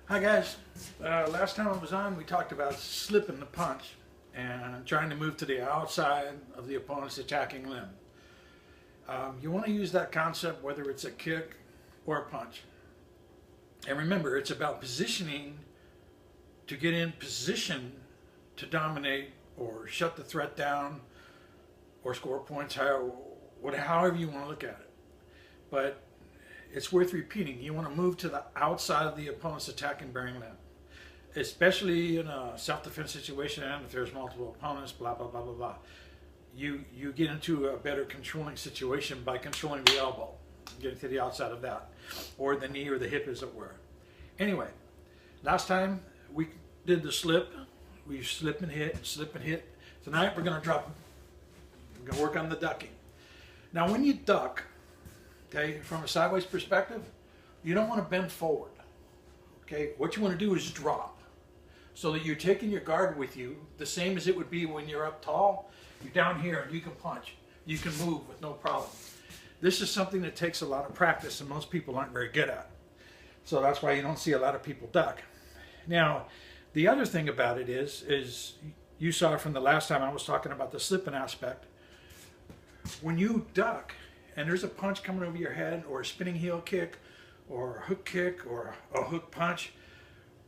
Hi guys, last time I was on we talked about slipping the punch and trying to move to the outside of the opponent's attacking limb. You want to use that concept whether it's a kick or a punch. And remember, it's about positioning to get in position to dominate or shut the threat down or score points, however you want to look at it. But it's worth repeating. You want to move to the outside of the opponent's attacking bearing limb, especially in a self-defense situation. If there's multiple opponents, blah blah blah blah blah, you get into a better controlling situation by controlling the elbow, getting to the outside of that, or the knee or the hip, as it were. Anyway, last time we did the slip. We slip and hit, slip and hit. Tonight we're going to drop. We're going to work on the ducking. Now, when you duck, okay, from a sideways perspective, you don't want to bend forward. Okay, what you want to do is drop, so that you're taking your guard with you, the same as it would be when you're up tall. You're down here and you can punch. You can move with no problem. This is something that takes a lot of practice and most people aren't very good at. So that's why you don't see a lot of people duck. Now, the other thing about it is you saw from the last time I was talking about the slipping aspect. When you duck and there's a punch coming over your head, or a spinning heel kick, or a hook kick, or a hook punch,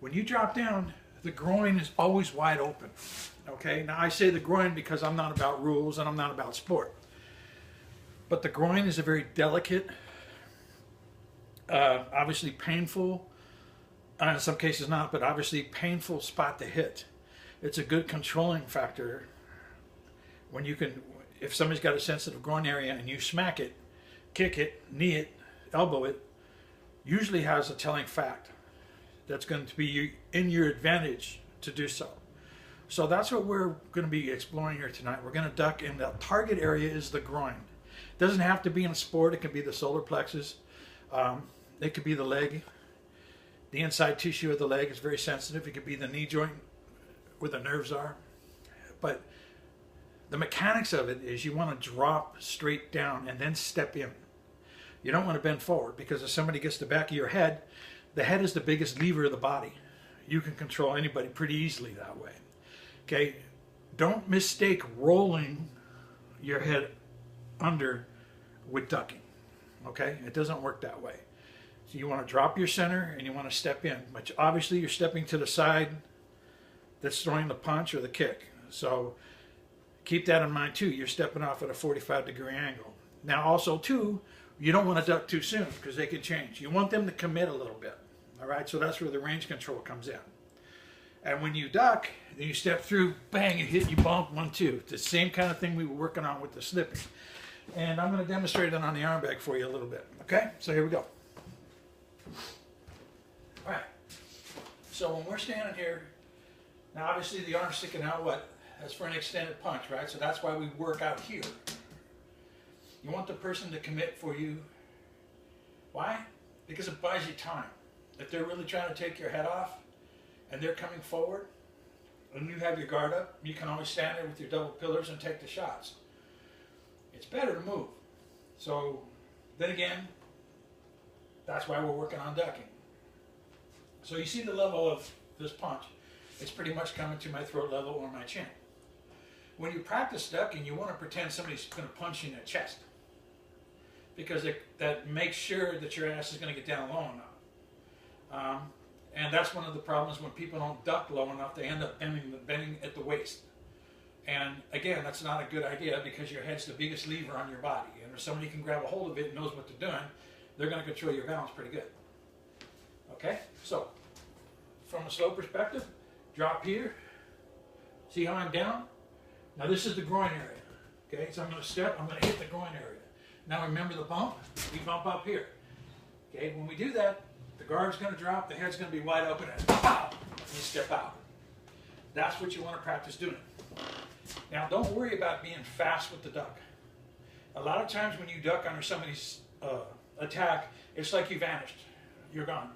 when you drop down, the groin is always wide open. Okay, now I say the groin because I'm not about rules and I'm not about sport. But the groin is a very delicate, obviously painful, in some cases not, but obviously painful spot to hit. It's a good controlling factor when you can, if somebody's got a sensitive groin area and you smack it, kick it, knee it, elbow it, usually has a telling fact that's going to be in your advantage to do so. So that's what we're going to be exploring here tonight. We're going to duck, and the target area is the groin. It doesn't have to be in a sport. It can be the solar plexus. It could be the leg. The inside tissue of the leg is very sensitive. It could be the knee joint where the nerves are. But the mechanics of it is you want to drop straight down and then step in. You don't want to bend forward, because if somebody gets the back of your head, the head is the biggest lever of the body. You can control anybody pretty easily that way. Okay, don't mistake rolling your head under with ducking. Okay, it doesn't work that way. So you want to drop your center and you want to step in, but obviously you're stepping to the side that's throwing the punch or the kick. So keep that in mind too. You're stepping off at a 45-degree angle. Now also too, you don't want to duck too soon, because they can change. You want them to commit a little bit. All right, so that's where the range control comes in. And when you duck, then you step through, bang, you hit, you bump, 1, 2. It's the same kind of thing we were working on with the slipping. And I'm going to demonstrate it on the arm bag for you a little bit. Okay, so here we go. All right, so when we're standing here, now obviously the arm's sticking out, what? That's for an extended punch, right? So that's why we work out here. You want the person to commit for you. Why? Because it buys you time. If they're really trying to take your head off and they're coming forward and you have your guard up, you can always stand there with your double pillars and take the shots. It's better to move. So then again, that's why we're working on ducking. So you see the level of this punch. It's pretty much coming to my throat level or my chin. When you practice ducking, you want to pretend somebody's going to punch you in the chest, because that makes sure that your ass is going to get down low enough. And that's one of the problems when people don't duck low enough. They end up bending at the waist. And again, that's not a good idea, because your head's the biggest lever on your body. And if somebody can grab a hold of it and knows what they're doing, they're going to control your balance pretty good. Okay, so from a slow perspective, drop here. See how I'm down? Now this is the groin area. Okay, so I'm going to step, I'm going to hit the groin area. Now remember the bump? We bump up here. Okay, when we do that, the guard's going to drop, the head's going to be wide open, and pow, you step out. That's what you want to practice doing. Now don't worry about being fast with the duck. A lot of times when you duck under somebody's attack, it's like you vanished. You're gone.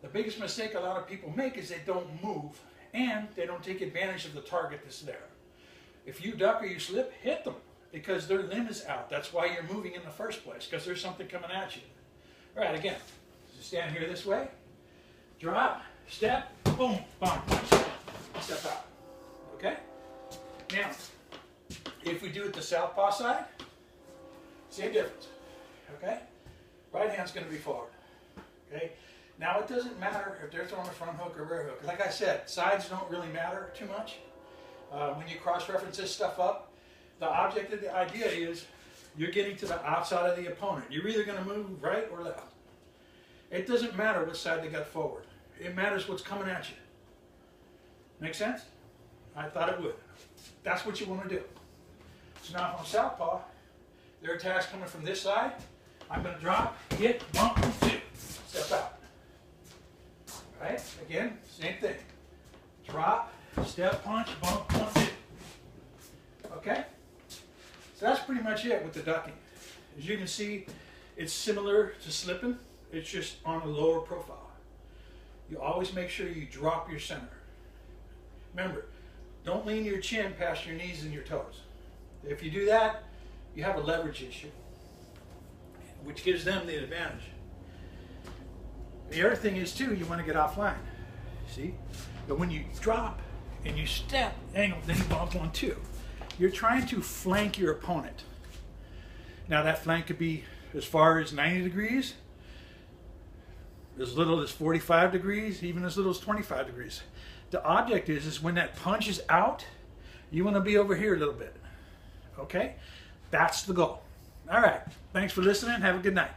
The biggest mistake a lot of people make is they don't move, and they don't take advantage of the target that's there. If you duck or you slip, hit them, because their limb is out. That's why you're moving in the first place, because there's something coming at you. All right, again, So stand here this way, drop, step, boom, bump, step out. Okay? Now, if we do it the southpaw side, same difference. Okay? Right hand's going to be forward. Okay? Now it doesn't matter if they're throwing a front hook or rear hook. Like I said, sides don't really matter too much. When you cross-reference this stuff up, the object of the idea is you're getting to the outside of the opponent. You're either going to move right or left. It doesn't matter which side they got forward. It matters what's coming at you. Make sense? I thought it would. That's what you want to do. So now if I'm southpaw, their attack's coming from this side. I'm going to drop, hit, bump, two. Step out. Right? Again, same thing. Drop, step, punch, bump, punch, two. Okay? So that's pretty much it with the ducking. As you can see, it's similar to slipping. It's just on a lower profile. You always make sure you drop your center. Remember, don't lean your chin past your knees and your toes. If you do that, you have a leverage issue, which gives them the advantage. The other thing is too, you want to get offline. See? But when you drop and you step, angle, then you bump 1, 2. You're trying to flank your opponent. Now that flank could be as far as 90 degrees, as little as 45 degrees, even as little as 25 degrees. The object is when that punch is out, you want to be over here a little bit. Okay? That's the goal. All right. Thanks for listening. Have a good night.